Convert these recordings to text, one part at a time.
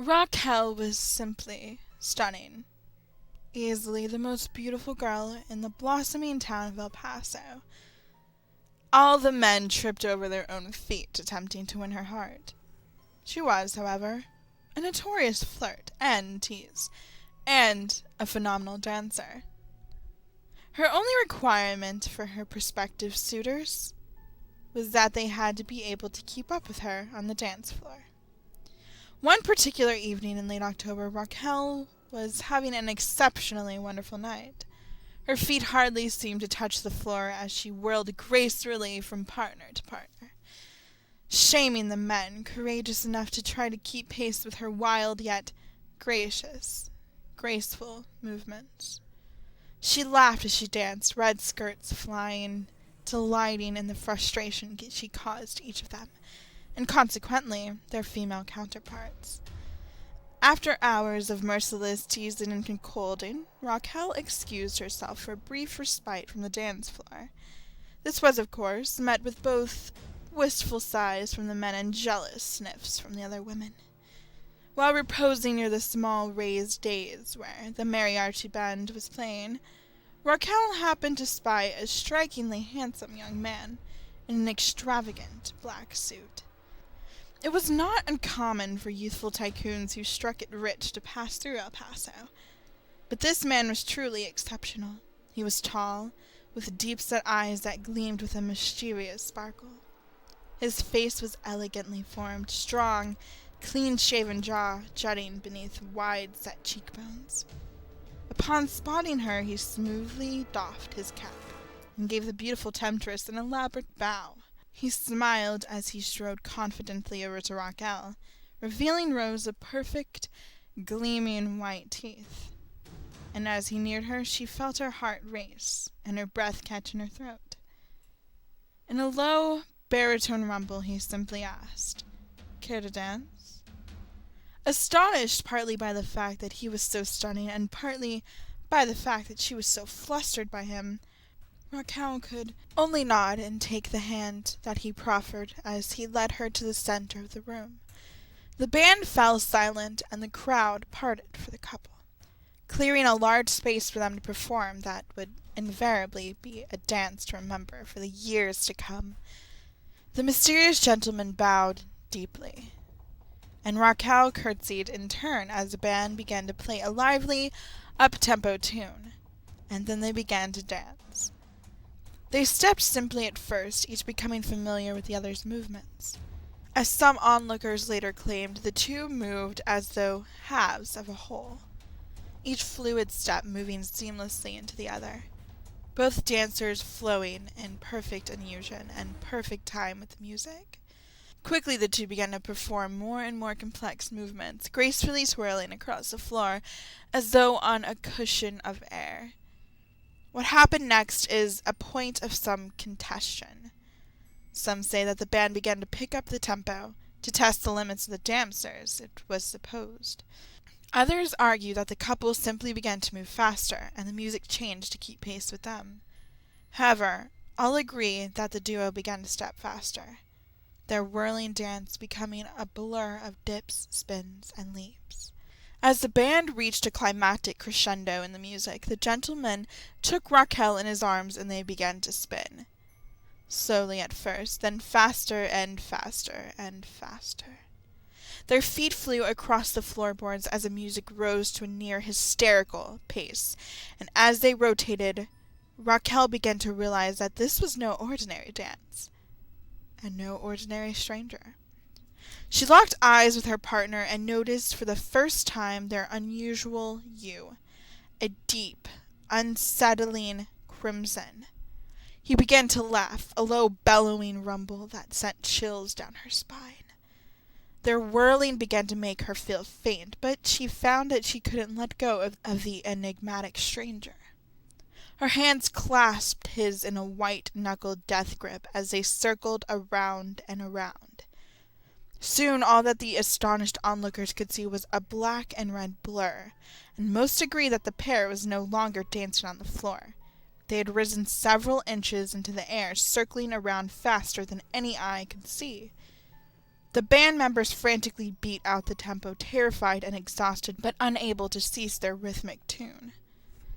Raquel was simply stunning. Easily the most beautiful girl in the blossoming town of El Paso. All the men tripped over their own feet attempting to win her heart. She was, however, a notorious flirt and tease, and a phenomenal dancer. Her only requirement for her prospective suitors was that they had to be able to keep up with her on the dance floor. One particular evening in late October, Raquel was having an exceptionally wonderful night. Her feet hardly seemed to touch the floor as she whirled gracefully from partner to partner, shaming the men courageous enough to try to keep pace with her wild yet graceful movements. She laughed as she danced, red skirts flying, delighting in the frustration she caused each of them, and consequently their female counterparts. After hours of merciless teasing and cuckolding, Raquel excused herself for a brief respite from the dance floor. This was, of course, met with both wistful sighs from the men and jealous sniffs from the other women. While reposing near the small raised dais where the mariachi band was playing, Raquel happened to spy a strikingly handsome young man in an extravagant black suit. It was not uncommon for youthful tycoons who struck it rich to pass through El Paso, but this man was truly exceptional. He was tall, with deep-set eyes that gleamed with a mischievous sparkle. His face was elegantly formed, strong, clean-shaven jaw jutting beneath wide-set cheekbones. Upon spotting her, he smoothly doffed his cap and gave the beautiful temptress an elaborate bow. He smiled as he strode confidently over to Raquel, revealing rows of perfect, gleaming white teeth. And as he neared her, she felt her heart race and her breath catch in her throat. In a low, baritone rumble, he simply asked, "Care to dance?" Astonished partly by the fact that he was so stunning and partly by the fact that she was so flustered by him, Raquel could only nod and take the hand that he proffered as he led her to the center of the room. The band fell silent and the crowd parted for the couple, clearing a large space for them to perform that would invariably be a dance to remember for the years to come. The mysterious gentleman bowed deeply, and Raquel curtsied in turn as the band began to play a lively, up-tempo tune, and then they began to dance. They stepped simply at first, each becoming familiar with the other's movements. As some onlookers later claimed, the two moved as though halves of a whole, each fluid step moving seamlessly into the other, both dancers flowing in perfect unison and perfect time with the music. Quickly the two began to perform more and more complex movements, gracefully swirling across the floor as though on a cushion of air. What happened next is a point of some contention. Some say that the band began to pick up the tempo to test the limits of the dancers, it was supposed. Others argue that the couple simply began to move faster, and the music changed to keep pace with them. However, all agree that the duo began to step faster, their whirling dance becoming a blur of dips, spins, and leaps. As the band reached a climactic crescendo in the music, the gentleman took Raquel in his arms and they began to spin. Slowly at first, then faster and faster and faster. Their feet flew across the floorboards as the music rose to a near hysterical pace, and as they rotated, Raquel began to realize that this was no ordinary dance, and no ordinary stranger. She locked eyes with her partner and noticed for the first time their unusual hue, a deep, unsettling crimson. He began to laugh, a low bellowing rumble that sent chills down her spine. Their whirling began to make her feel faint, but she found that she couldn't let go of the enigmatic stranger. Her hands clasped his in a white-knuckled death grip as they circled around and around. Soon all that the astonished onlookers could see was a black and red blur, and most agreed that the pair was no longer dancing on the floor. They had risen several inches into the air, circling around faster than any eye could see. The band members frantically beat out the tempo, terrified and exhausted, but unable to cease their rhythmic tune.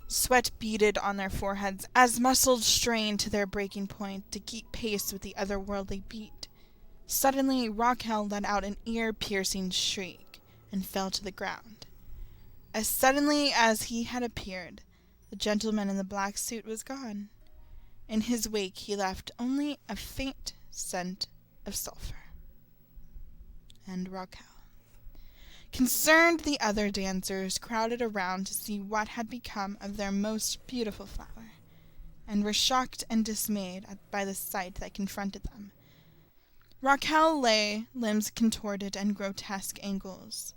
Sweat beaded on their foreheads as muscles strained to their breaking point to keep pace with the otherworldly beat. Suddenly, Raquel let out an ear-piercing shriek and fell to the ground. As suddenly as he had appeared, the gentleman in the black suit was gone. In his wake he left only a faint scent of sulphur. And Raquel. Concerned, the other dancers crowded around to see what had become of their most beautiful flower, and were shocked and dismayed by the sight that confronted them. Raquel lay, limbs contorted in grotesque angles,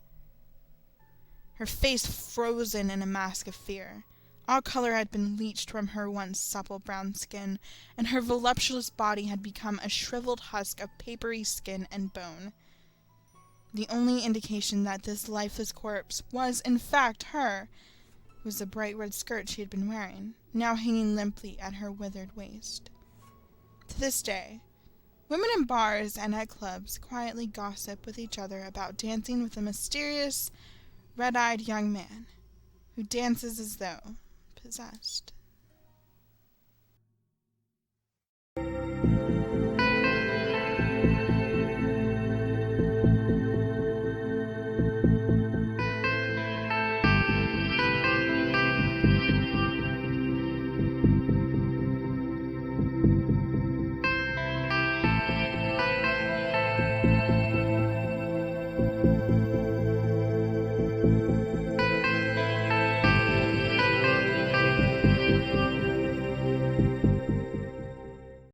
her face frozen in a mask of fear. All color had been bleached from her once supple brown skin, and her voluptuous body had become a shriveled husk of papery skin and bone. The only indication that this lifeless corpse was, in fact, her, was the bright red skirt she had been wearing, now hanging limply at her withered waist. To this day, women in bars and at clubs quietly gossip with each other about dancing with a mysterious, red-eyed young man who dances as though possessed.